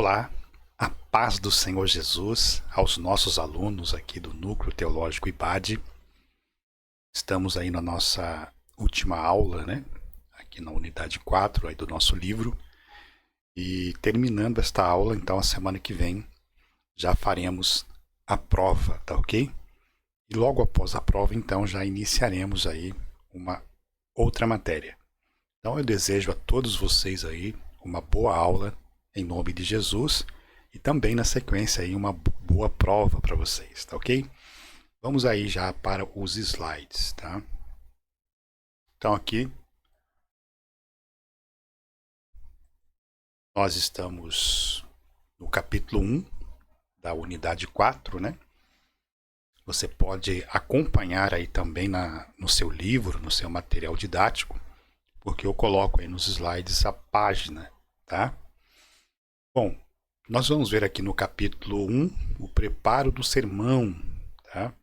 Olá, a paz do Senhor Jesus aos nossos alunos aqui do Núcleo Teológico IBAD. Estamos aí na nossa última aula, né? Aqui na unidade 4 aí do nosso livro. E terminando esta aula, então, a semana que vem, já faremos a prova, tá ok? E logo após a prova, então, já iniciaremos aí uma outra matéria. Então, eu desejo a todos vocês aí uma boa aula, em nome de Jesus, e também na sequência aí uma boa prova para vocês, tá ok? Vamos aí já para os slides, tá? Então aqui nós estamos no capítulo 1 da unidade 4, né? Você pode acompanhar aí também no seu livro, no seu material didático, porque eu coloco aí nos slides a página, tá? Bom, nós vamos ver aqui no capítulo 1 o preparo do sermão, tá?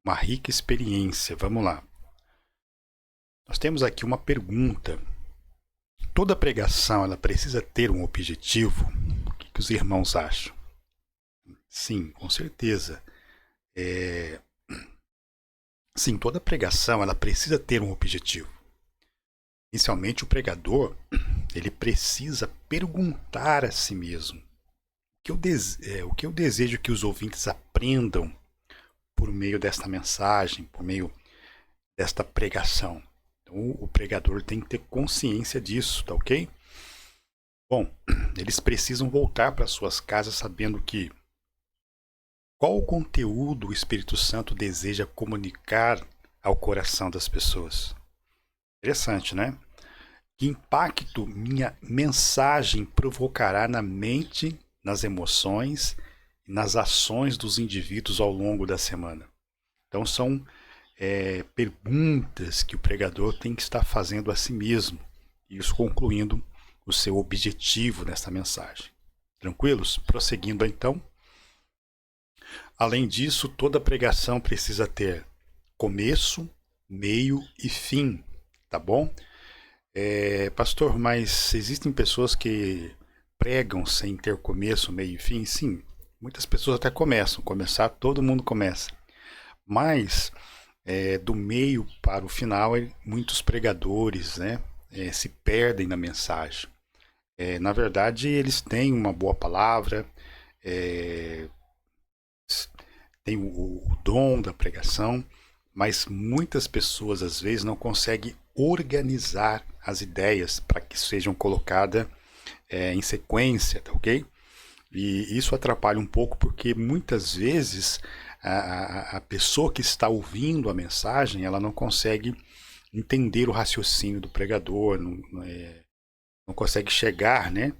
Uma rica experiência. Vamos lá. Nós temos aqui uma pergunta. Toda pregação ela precisa ter um objetivo? O que os irmãos acham? Sim, com certeza. Sim, toda pregação ela precisa ter um objetivo. Inicialmente, o pregador ele precisa perguntar a si mesmo o que eu desejo que os ouvintes aprendam por meio desta mensagem, por meio desta pregação. Então, o pregador tem que ter consciência disso, tá ok? Bom, eles precisam voltar para suas casas sabendo que qual o conteúdo o Espírito Santo deseja comunicar ao coração das pessoas. Interessante, né? Que impacto minha mensagem provocará na mente, nas emoções e nas ações dos indivíduos ao longo da semana? Então são perguntas que o pregador tem que estar fazendo a si mesmo, isso concluindo o seu objetivo nessa mensagem. Tranquilos? Prosseguindo então. Além disso, toda pregação precisa ter começo, meio e fim, tá bom? Pastor, mas existem pessoas que pregam sem ter começo, meio e fim? Sim, muitas pessoas até começar todo mundo começa. Mas do meio para o final, muitos pregadores, né, se perdem na mensagem. Na verdade, eles têm uma boa palavra, têm o dom da pregação, mas muitas pessoas às vezes não conseguem organizar as ideias para que sejam colocadas em sequência, tá ok? E isso atrapalha um pouco porque muitas vezes a pessoa que está ouvindo a mensagem ela não consegue entender o raciocínio do pregador, não consegue chegar, né,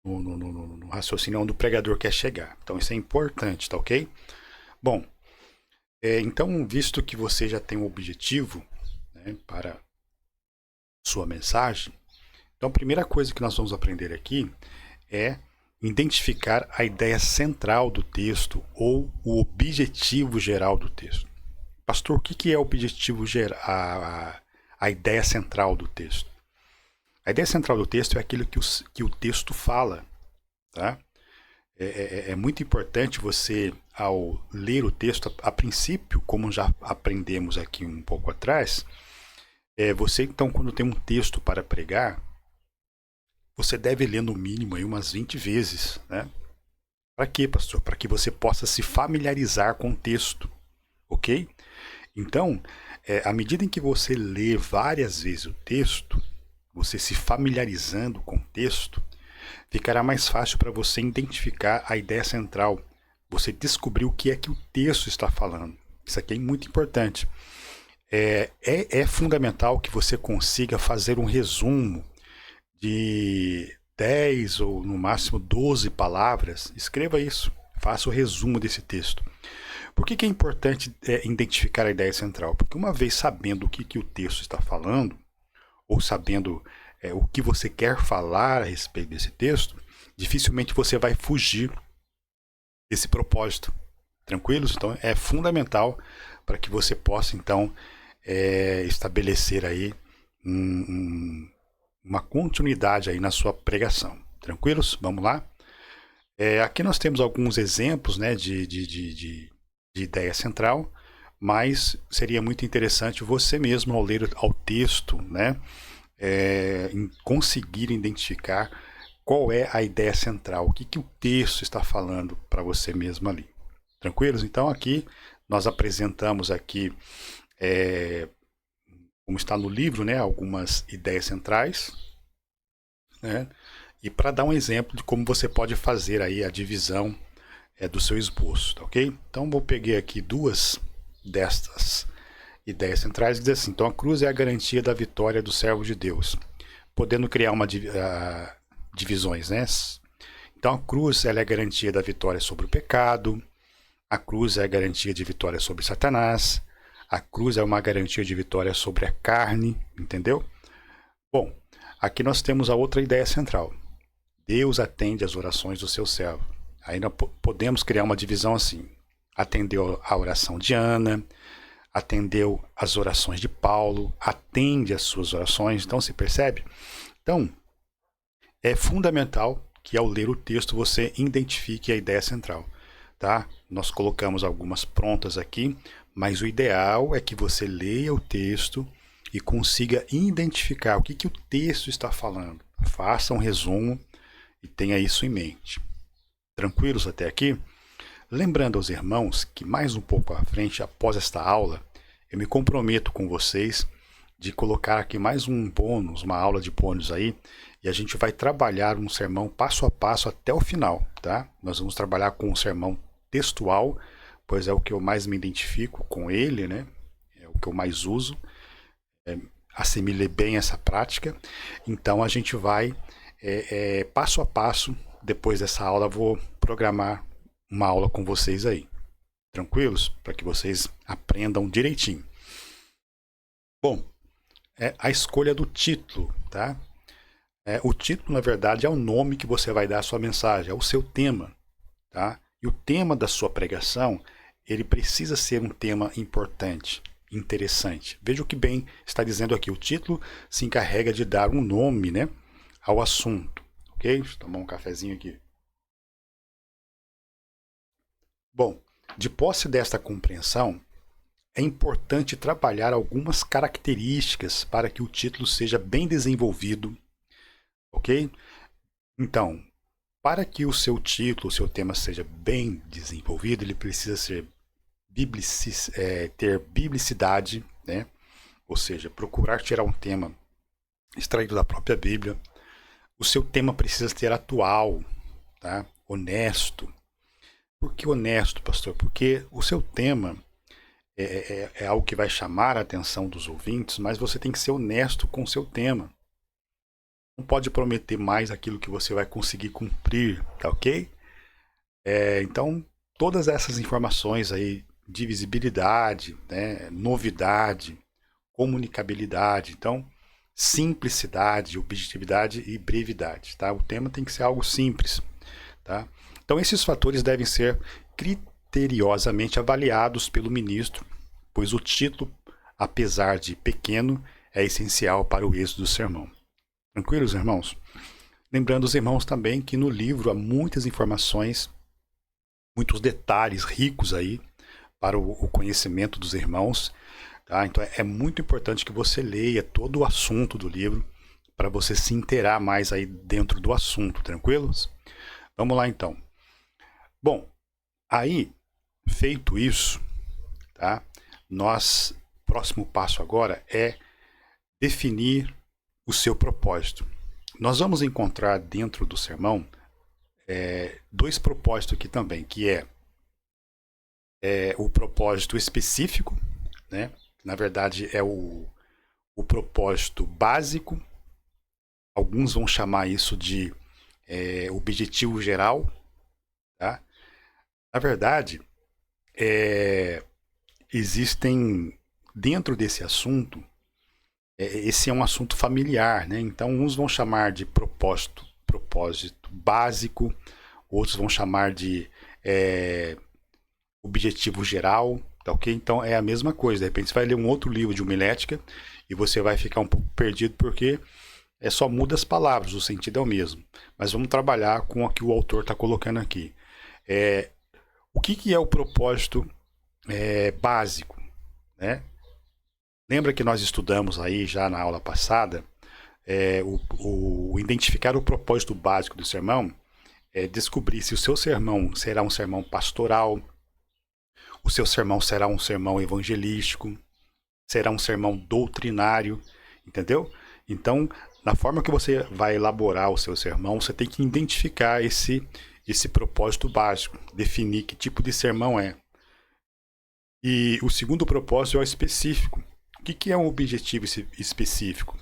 no raciocínio onde o pregador quer chegar. Então isso é importante, tá ok? Bom, então visto que você já tem um objetivo, né, para sua mensagem, então a primeira coisa que nós vamos aprender aqui é identificar a ideia central do texto ou o objetivo geral do texto. Pastor, o que é o objetivo geral, a ideia central do texto? A ideia central do texto é aquilo que o texto fala, tá? É muito importante você, ao ler o texto, a princípio, como já aprendemos aqui um pouco atrás, você então, quando tem um texto para pregar, você deve ler no mínimo aí umas 20 vezes, né? Para quê, pastor? Para que você possa se familiarizar com o texto, ok? Então, à medida em que você lê várias vezes o texto, você se familiarizando com o texto, ficará mais fácil para você identificar a ideia central, você descobrir o que é que o texto está falando. Isso aqui é muito importante. É fundamental que você consiga fazer um resumo de 10 ou no máximo 12 palavras. Escreva isso, faça o resumo desse texto. Por que é importante identificar a ideia central? Porque uma vez sabendo o que o texto está falando, ou sabendo o que você quer falar a respeito desse texto, dificilmente você vai fugir desse propósito. Tranquilos? Então é fundamental para que você possa então estabelecer aí uma continuidade aí na sua pregação. Tranquilos? Vamos lá? Aqui nós temos alguns exemplos, né, de ideia central, mas seria muito interessante você mesmo, ao ler ao texto, né, conseguir identificar qual é a ideia central, o que o texto está falando para você mesmo ali. Tranquilos? Então aqui nós apresentamos aqui, como está no livro, né, algumas ideias centrais, né, e para dar um exemplo de como você pode fazer aí a divisão do seu esboço, tá ok? Então eu peguei aqui duas destas ideias centrais e diz assim: então a cruz é a garantia da vitória do servo de Deus, podendo criar divisões, né? Então a cruz ela é a garantia da vitória sobre o pecado, a cruz é a garantia de vitória sobre Satanás, a cruz é uma garantia de vitória sobre a carne, entendeu? Bom, aqui nós temos a outra ideia central. Deus atende às orações do seu servo. Aí nós podemos criar uma divisão assim: atendeu a oração de Ana, atendeu as orações de Paulo, atende às suas orações. Então, se percebe? Então, é fundamental que ao ler o texto você identifique a ideia central, tá? Nós colocamos algumas prontas aqui, mas o ideal é que você leia o texto e consiga identificar o que o texto está falando. Faça um resumo e tenha isso em mente. Tranquilos até aqui? Lembrando aos irmãos que mais um pouco à frente, após esta aula, eu me comprometo com vocês de colocar aqui mais um bônus, uma aula de bônus aí, e a gente vai trabalhar um sermão passo a passo até o final, tá? Nós vamos trabalhar com um sermão textual, pois é o que eu mais me identifico com ele, né? É o que eu mais uso, assimilei bem essa prática. Então a gente vai passo a passo. Depois dessa aula, vou programar uma aula com vocês aí. Tranquilos? Para que vocês aprendam direitinho. Bom, a escolha do título, tá? O título, na verdade, é o nome que você vai dar à sua mensagem, é o seu tema, tá? E o tema da sua pregação, ele precisa ser um tema importante, interessante. Veja o que bem está dizendo aqui. O título se encarrega de dar um nome, né, ao assunto. Ok? Deixa eu tomar um cafezinho aqui. Bom, de posse desta compreensão, é importante trabalhar algumas características para que o título seja bem desenvolvido, ok? Então, para que o seu título, o seu tema seja bem desenvolvido, ele precisa ser ter biblicidade, né? Ou seja, procurar tirar um tema extraído da própria Bíblia. O seu tema precisa ser atual, tá? Honesto. Por que honesto, pastor? Porque o seu tema é algo que vai chamar a atenção dos ouvintes, mas você tem que ser honesto com o seu tema. Não pode prometer mais aquilo que você vai conseguir cumprir, tá ok? Então, todas essas informações aí de visibilidade, né, novidade, comunicabilidade, então simplicidade, objetividade e brevidade, tá? O tema tem que ser algo simples, tá? Então esses fatores devem ser criteriosamente avaliados pelo ministro, pois o título, apesar de pequeno, é essencial para o êxito do sermão. Tranquilos, irmãos? Lembrando os irmãos também que no livro há muitas informações, muitos detalhes ricos aí para o conhecimento dos irmãos. Tá? Então é muito importante que você leia todo o assunto do livro para você se inteirar mais aí dentro do assunto, tranquilos? Vamos lá então. Bom, aí, feito isso, tá? Próximo passo agora é definir o seu propósito. Nós vamos encontrar dentro do sermão dois propósitos aqui também, que é o propósito específico, né? Na verdade é o propósito básico. Alguns vão chamar isso de objetivo geral, tá? Na verdade, existem dentro desse assunto, esse é um assunto familiar, né? Então uns vão chamar de propósito básico, outros vão chamar de objetivo geral, tá ok? Então é a mesma coisa. De repente você vai ler um outro livro de homilética e você vai ficar um pouco perdido porque só muda as palavras, o sentido é o mesmo. Mas vamos trabalhar com o que o autor está colocando aqui. O que é o propósito básico, né? Lembra que nós estudamos aí já na aula passada, identificar o propósito básico do sermão é descobrir se o seu sermão será um sermão pastoral, o seu sermão será um sermão evangelístico, será um sermão doutrinário, entendeu? Então, na forma que você vai elaborar o seu sermão, você tem que identificar esse propósito básico, definir que tipo de sermão é. E o segundo propósito é o específico. O que é um objetivo específico?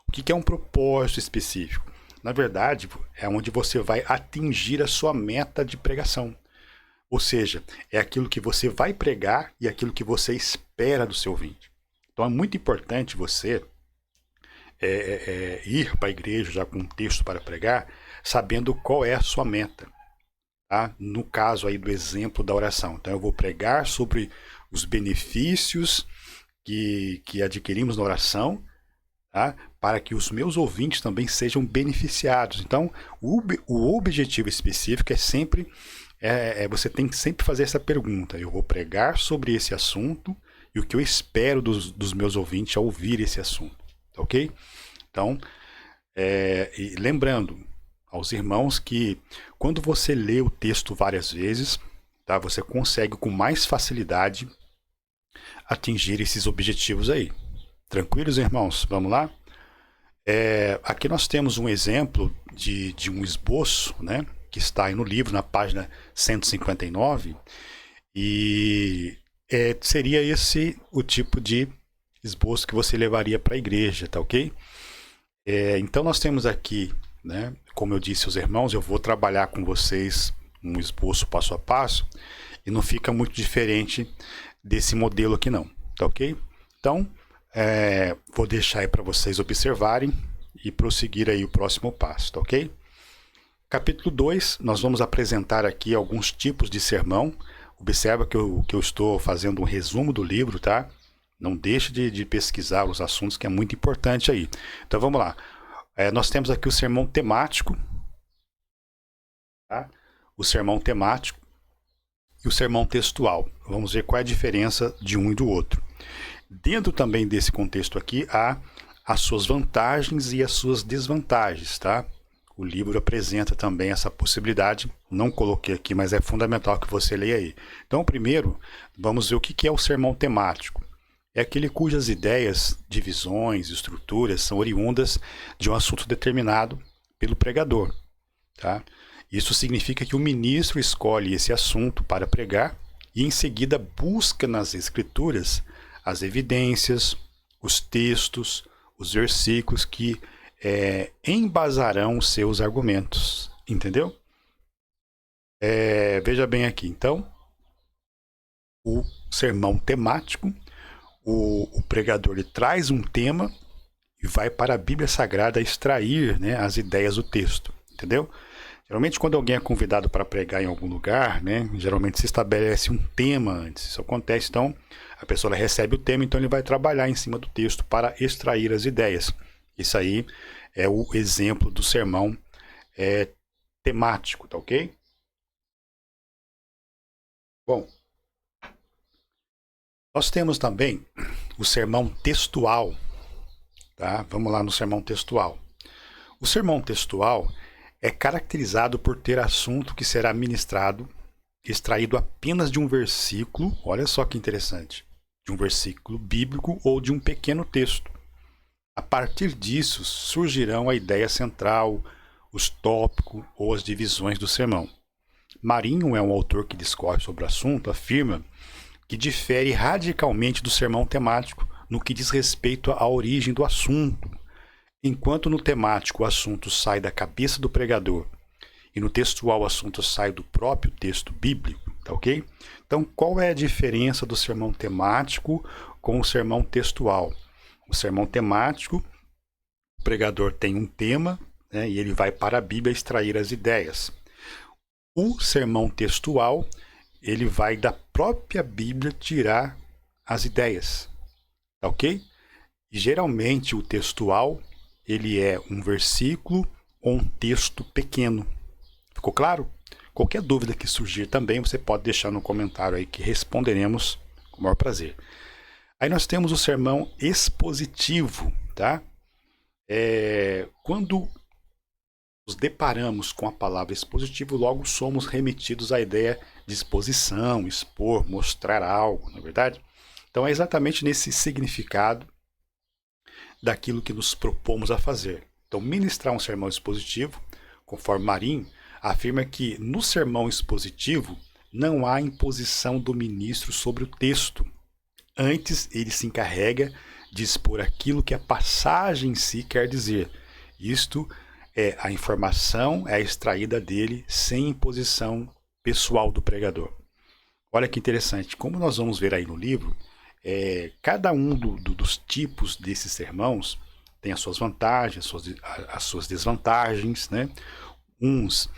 O que é um propósito específico? Na verdade, é onde você vai atingir a sua meta de pregação. Ou seja, é aquilo que você vai pregar e aquilo que você espera do seu ouvinte. Então é muito importante você ir para a igreja já com um texto para pregar, sabendo qual é a sua meta. Tá? No caso aí do exemplo da oração. Então eu vou pregar sobre os benefícios que adquirimos na oração, tá? Para que os meus ouvintes também sejam beneficiados. Então, o objetivo específico é sempre, você tem que sempre fazer essa pergunta. Eu vou pregar sobre esse assunto e o que eu espero dos meus ouvintes ao ouvir esse assunto, ok? Então, e lembrando aos irmãos que quando você lê o texto várias vezes, tá, você consegue com mais facilidade atingir esses objetivos aí. Tranquilos, irmãos? Vamos lá? Aqui nós temos um exemplo de um esboço, né, que está aí no livro, na página 159, e seria esse o tipo de esboço que você levaria para a igreja, tá ok? Então nós temos aqui, né, como eu disse aos irmãos, eu vou trabalhar com vocês um esboço passo a passo, e não fica muito diferente desse modelo aqui não, tá ok? Então, vou deixar aí para vocês observarem e prosseguir aí o próximo passo, tá ok? Capítulo 2, nós vamos apresentar aqui alguns tipos de sermão. Observa que eu estou fazendo um resumo do livro, tá? Não deixe de pesquisar os assuntos, que é muito importante aí. Então vamos lá. Nós temos aqui o sermão temático, tá? O sermão temático e o sermão textual. Vamos ver qual é a diferença de um e do outro. Dentro também desse contexto aqui, há as suas vantagens e as suas desvantagens, tá? O livro apresenta também essa possibilidade, não coloquei aqui, mas é fundamental que você leia aí. Então, primeiro, vamos ver o que é o sermão temático. É aquele cujas ideias, divisões, estruturas são oriundas de um assunto determinado pelo pregador, tá? Isso significa que o ministro escolhe esse assunto para pregar e, em seguida, busca nas escrituras as evidências, os textos, os versículos que embasarão os seus argumentos. Entendeu? Veja bem aqui, então, o sermão temático, o pregador ele traz um tema e vai para a Bíblia Sagrada extrair, né, as ideias do texto. Entendeu? Geralmente, quando alguém é convidado para pregar em algum lugar, né, geralmente se estabelece um tema antes. Isso acontece, então, a pessoa recebe o tema, então ele vai trabalhar em cima do texto para extrair as ideias. Isso aí é o exemplo do sermão temático, tá ok? Bom, nós temos também o sermão textual, tá? Vamos lá no sermão textual. O sermão textual é caracterizado por ter assunto que será ministrado extraído apenas de um versículo, olha só que interessante, de um versículo bíblico ou de um pequeno texto. A partir disso surgirão a ideia central, os tópicos ou as divisões do sermão. Marinho é um autor que discorre sobre o assunto, afirma que difere radicalmente do sermão temático no que diz respeito à origem do assunto. Enquanto no temático o assunto sai da cabeça do pregador e no textual o assunto sai do próprio texto bíblico, tá ok? Então, qual é a diferença do sermão temático com o sermão textual? O sermão temático, o pregador tem um tema, né, e ele vai para a Bíblia extrair as ideias. O sermão textual, ele vai da própria Bíblia tirar as ideias, tá ok? E geralmente o textual ele é um versículo ou um texto pequeno. Ficou claro? Qualquer dúvida que surgir também, você pode deixar no comentário aí que responderemos com o maior prazer. Aí nós temos o sermão expositivo, tá? Quando nos deparamos com a palavra expositivo, logo somos remetidos à ideia de exposição, expor, mostrar algo, não é verdade? Então é exatamente nesse significado daquilo que nos propomos a fazer. Então, ministrar um sermão expositivo, conforme Marinho, afirma que no sermão expositivo não há imposição do ministro sobre o texto. Antes, ele se encarrega de expor aquilo que a passagem em si quer dizer. Isto é, a informação é extraída dele sem imposição pessoal do pregador. Olha que interessante, como nós vamos ver aí no livro, cada um dos tipos desses sermãos tem as suas vantagens, as suas desvantagens, né? Uns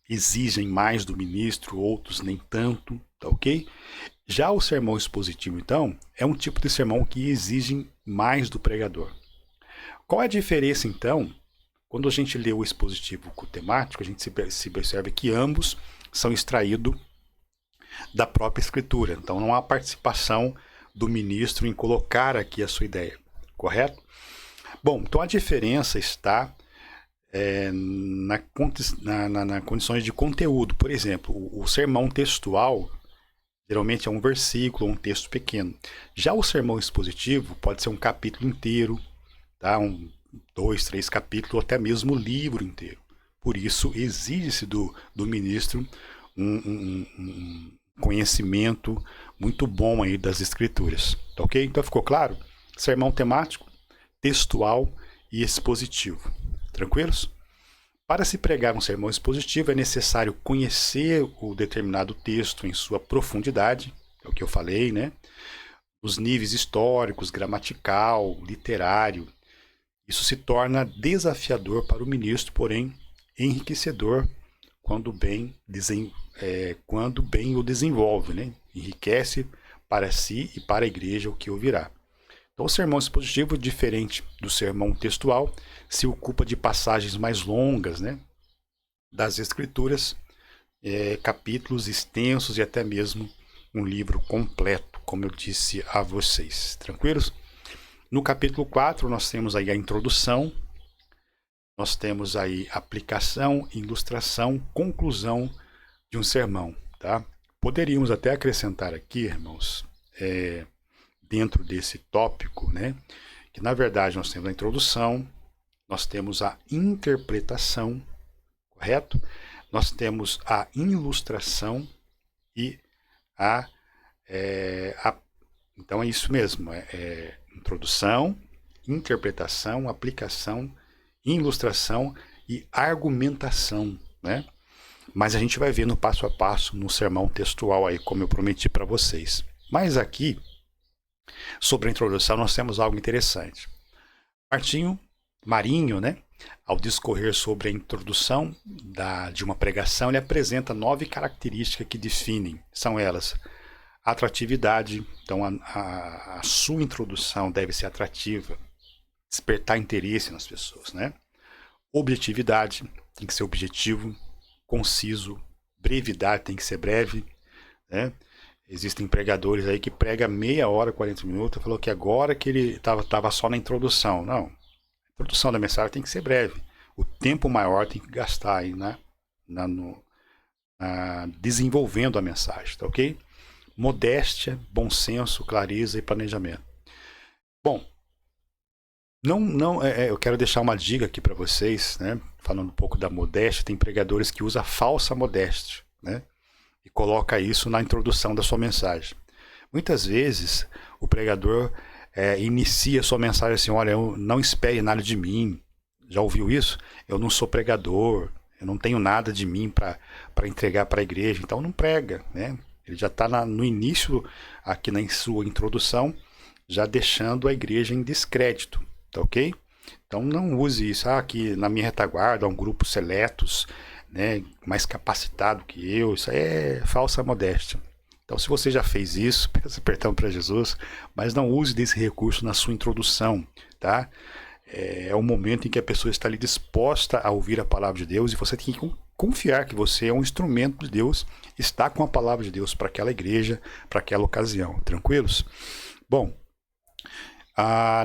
exigem mais do ministro, outros nem tanto, tá ok? Já o sermão expositivo, então, é um tipo de sermão que exige mais do pregador. Qual é a diferença, então, quando a gente lê o expositivo com o temático, a gente se percebe que ambos são extraídos da própria escritura. Então, não há participação do ministro em colocar aqui a sua ideia, correto? Bom, então a diferença está na condições de conteúdo. Por exemplo, o sermão textual geralmente é um versículo ou um texto pequeno. Já o sermão expositivo pode ser um capítulo inteiro, tá? 2, 3 capítulos, ou até mesmo o livro inteiro. Por isso, exige-se do ministro um conhecimento muito bom aí das escrituras. Tá ok? Então ficou claro? Sermão temático, textual e expositivo. Tranquilos? Para se pregar um sermão expositivo é necessário conhecer o determinado texto em sua profundidade, é o que eu falei, né? Os níveis históricos, gramatical, literário. Isso se torna desafiador para o ministro, porém enriquecedor quando bem o desenvolve, né? Enriquece para si e para a igreja o que ouvirá. Então, o sermão expositivo, diferente do sermão textual, se ocupa de passagens mais longas, né, das escrituras, capítulos extensos e até mesmo um livro completo, como eu disse a vocês. Tranquilos? No capítulo 4, nós temos aí a introdução, nós temos aí aplicação, ilustração, conclusão de um sermão. Tá? Poderíamos até acrescentar aqui, irmãos, dentro desse tópico, né, que na verdade nós temos a introdução, nós temos a interpretação, correto? Nós temos a ilustração e então é isso mesmo, introdução, interpretação, aplicação, ilustração e argumentação, né? Mas a gente vai ver no passo a passo, no sermão textual aí, como eu prometi para vocês. Mas aqui, sobre a introdução, nós temos algo interessante. Marinho, né, ao discorrer sobre a introdução de uma pregação, ele apresenta 9 características que definem. São elas: atratividade, então a sua introdução deve ser atrativa, despertar interesse nas pessoas, né? Objetividade, tem que ser objetivo, conciso, brevidade, tem que ser breve, né? Existem pregadores aí que pregam meia hora, 40 minutos, falou que agora que ele estava só na introdução. Não, a introdução da mensagem tem que ser breve. O tempo maior tem que gastar aí, né? Desenvolvendo a mensagem, tá ok? Modéstia, bom senso, clareza e planejamento. Bom, eu quero deixar uma dica aqui para vocês, né? Falando um pouco da modéstia, tem pregadores que usam falsa modéstia, né? E coloca isso na introdução da sua mensagem. Muitas vezes o pregador inicia sua mensagem assim: olha, eu não espere nada de mim. Já ouviu isso? Eu não sou pregador, eu não tenho nada de mim para entregar para a igreja, então não prega, né? Ele já está no início, aqui na sua introdução, já deixando a igreja em descrédito, tá ok? Então não use isso, aqui na minha retaguarda há um grupo seletos, né, mais capacitado que eu, isso é falsa modéstia. Então, se você já fez isso, peça perdão para Jesus, mas não use desse recurso na sua introdução, tá? é o momento em que a pessoa está ali disposta a ouvir a palavra de Deus, e você tem que confiar que você é um instrumento de Deus, está com a palavra de Deus para aquela igreja, para aquela ocasião. Tranquilos? Bom,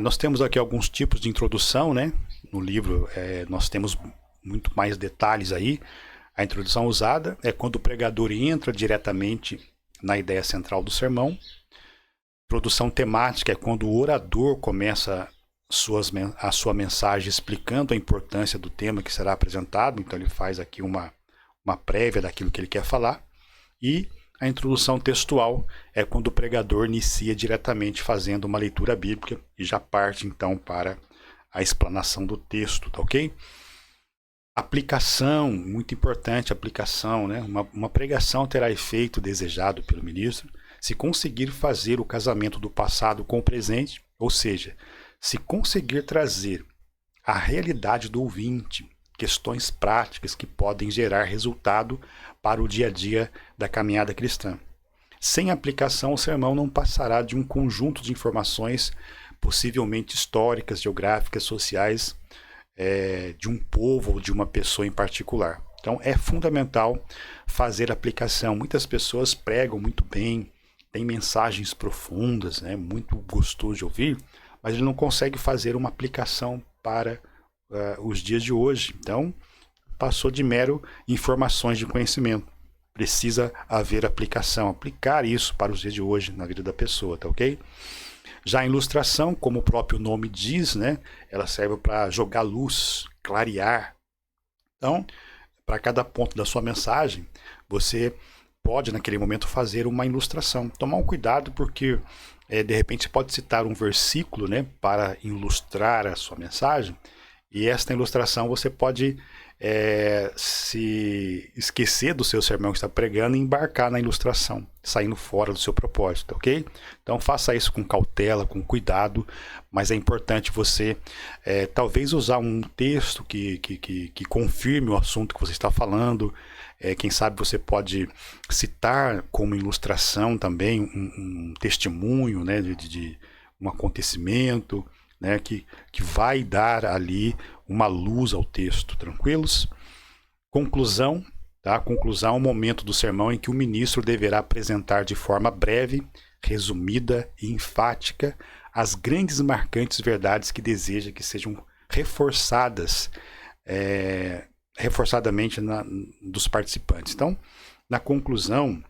nós temos aqui alguns tipos de introdução, né? No livro nós temos muito mais detalhes aí. A introdução usada é quando o pregador entra diretamente na ideia central do sermão. Introdução temática é quando o orador começa a sua mensagem explicando a importância do tema que será apresentado. Então ele faz aqui uma prévia daquilo que ele quer falar. E a introdução textual é quando o pregador inicia diretamente fazendo uma leitura bíblica e já parte então para a explanação do texto, tá ok? Aplicação, muito importante, aplicação, né? Uma pregação terá efeito desejado pelo ministro se conseguir fazer o casamento do passado com o presente, ou seja, se conseguir trazer à realidade do ouvinte questões práticas que podem gerar resultado para o dia a dia da caminhada cristã. Sem aplicação, o sermão não passará de um conjunto de informações, possivelmente históricas, geográficas, sociais, de um povo ou de uma pessoa em particular. Então é fundamental fazer aplicação. Muitas pessoas pregam muito bem, têm mensagens profundas, né, muito gostoso de ouvir, mas ele não consegue fazer uma aplicação para os dias de hoje. Então passou de mero informações de conhecimento. Precisa haver aplicação, aplicar isso para os dias de hoje na vida da pessoa, tá ok? Já a ilustração, como o próprio nome diz, né, ela serve para jogar luz, clarear. Então, para cada ponto da sua mensagem, você pode, naquele momento, fazer uma ilustração. Tomar um cuidado, porque, de repente, você pode citar um versículo, né, para ilustrar a sua mensagem, e esta ilustração você pode se esquecer do seu sermão que está pregando e embarcar na ilustração, saindo fora do seu propósito, ok? Então faça isso com cautela, com cuidado, mas é importante você talvez usar um texto que confirme o assunto que você está falando. Quem sabe você pode citar como ilustração também um testemunho, né, de um acontecimento, né, que vai dar ali uma luz ao texto, tranquilos? Conclusão, tá? Conclusão é o momento do sermão em que o ministro deverá apresentar de forma breve, resumida e enfática as grandes e marcantes verdades que deseja que sejam reforçadamente dos participantes. Então, na conclusão,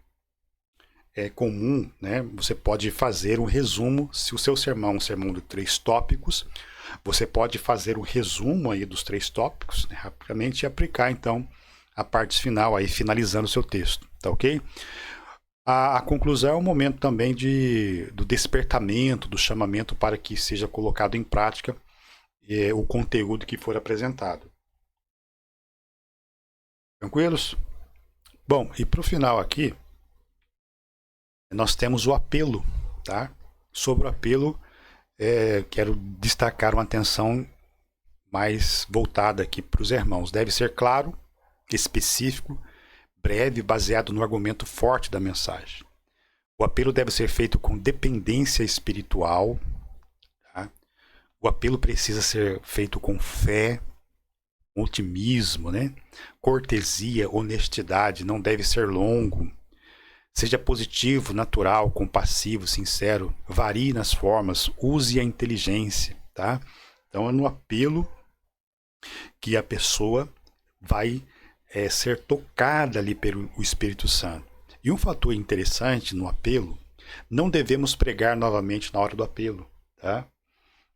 é comum, né? Você pode fazer um resumo. Se o seu sermão é um sermão de 3 tópicos, você pode fazer um resumo aí dos 3 tópicos, né, rapidamente, e aplicar então a parte final, aí finalizando o seu texto, tá ok? A conclusão é o momento também do despertamento, do chamamento para que seja colocado em prática o conteúdo que for apresentado. Tranquilos? Bom, e para o final aqui, nós temos o apelo, tá? Sobre o apelo, quero destacar uma atenção mais voltada aqui para os irmãos. Deve ser claro, específico, breve, baseado no argumento forte da mensagem. O apelo deve ser feito com dependência espiritual, tá? O apelo precisa ser feito com fé, otimismo, né? Cortesia, honestidade, não deve ser longo. Seja positivo, natural, compassivo, sincero, varie nas formas, use a inteligência, tá? Então é no apelo que a pessoa vai ser tocada ali pelo Espírito Santo. E um fator interessante no apelo, não devemos pregar novamente na hora do apelo, tá?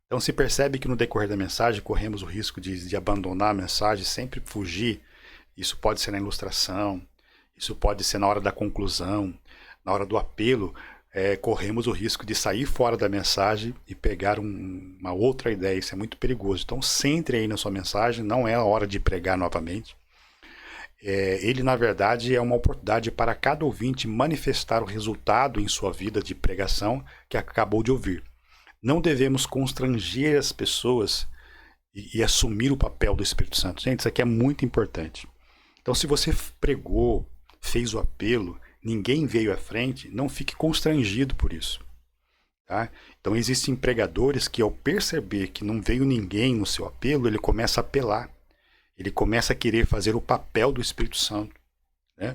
Então se percebe que no decorrer da mensagem corremos o risco de abandonar a mensagem, sempre fugir. Isso pode ser na ilustração, isso pode ser na hora da conclusão, na hora do apelo, corremos o risco de sair fora da mensagem e pegar uma outra ideia. Isso é muito perigoso. Então centre aí na sua mensagem, não é a hora de pregar novamente. Ele, na verdade, é uma oportunidade para cada ouvinte manifestar o resultado em sua vida de pregação que acabou de ouvir. Não devemos constranger as pessoas e assumir o papel do Espírito Santo. Gente, isso aqui é muito importante. Então, se você pregou, fez o apelo, ninguém veio à frente, não fique constrangido por isso. Tá? Então existem pregadores que, ao perceber que não veio ninguém no seu apelo, ele começa a apelar. Ele começa a querer fazer o papel do Espírito Santo, né?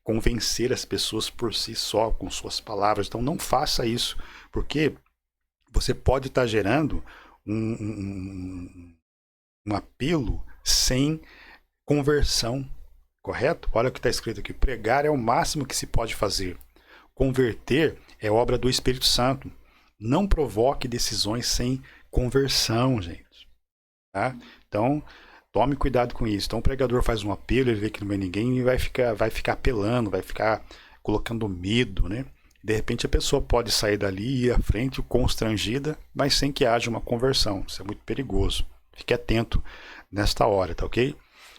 Convencer as pessoas por si só, com suas palavras. Então não faça isso, porque você pode estar gerando um apelo sem conversão, correto? Olha o que está escrito aqui. Pregar é o máximo que se pode fazer. Converter é obra do Espírito Santo. Não provoque decisões sem conversão, gente. Tá? Então, tome cuidado com isso. Então, o pregador faz um apelo, ele vê que não vem ninguém e vai ficar apelando, vai ficar colocando medo, né? De repente, a pessoa pode sair dali e ir à frente constrangida, mas sem que haja uma conversão. Isso é muito perigoso. Fique atento nesta hora, tá ok?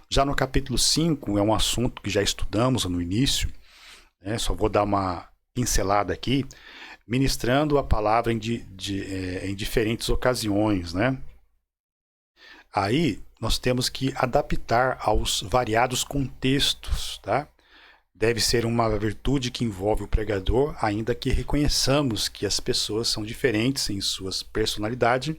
Já no capítulo 5, é um assunto que já estudamos no início, né? Só vou dar uma pincelada aqui, ministrando a palavra em diferentes ocasiões, né? Aí nós temos que adaptar aos variados contextos, tá? Deve ser uma virtude que envolve o pregador, ainda que reconheçamos que as pessoas são diferentes em suas personalidades,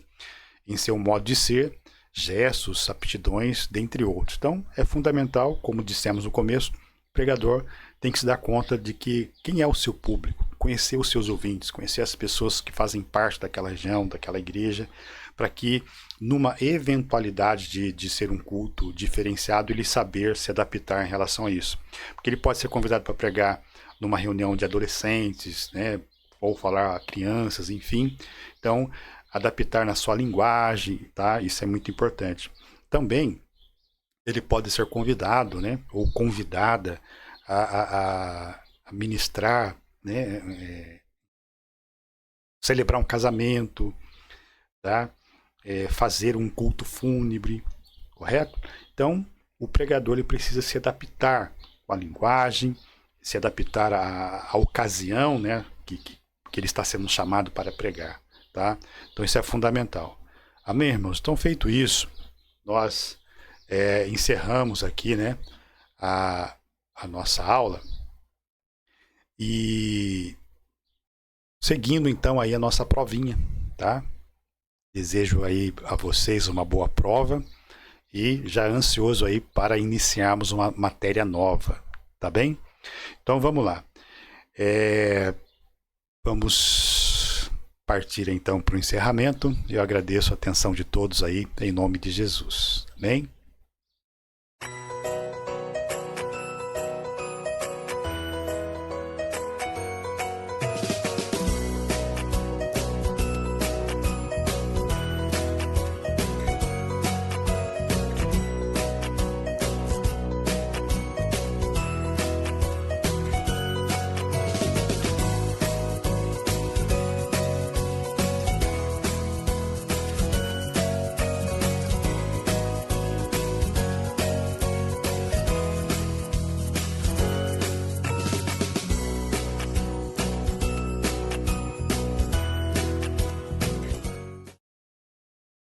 em seu modo de ser, gestos, aptidões, dentre outros. Então, é fundamental, como dissemos no começo, o pregador tem que se dar conta de que quem é o seu público, conhecer os seus ouvintes, conhecer as pessoas que fazem parte daquela região, daquela igreja, para que, numa eventualidade de ser um culto diferenciado, ele saber se adaptar em relação a isso. Porque ele pode ser convidado para pregar numa reunião de adolescentes, né, ou falar a crianças, enfim. Então, adaptar na sua linguagem, tá? Isso é muito importante. Também, ele pode ser convidado, né, ou convidada a ministrar, né, celebrar um casamento, tá? Fazer um culto fúnebre, correto? Então, o pregador ele precisa se adaptar com a linguagem, se adaptar à ocasião, né, que ele está sendo chamado para pregar, tá? Então, isso é fundamental. Amém, irmãos? Então, feito isso, nós encerramos aqui, né, a nossa aula e seguindo então aí a nossa provinha, tá? Desejo aí a vocês uma boa prova e já ansioso aí para iniciarmos uma matéria nova, tá bem? Então vamos lá. Vamos partir então para o encerramento. Eu agradeço a atenção de todos aí, em nome de Jesus. Amém?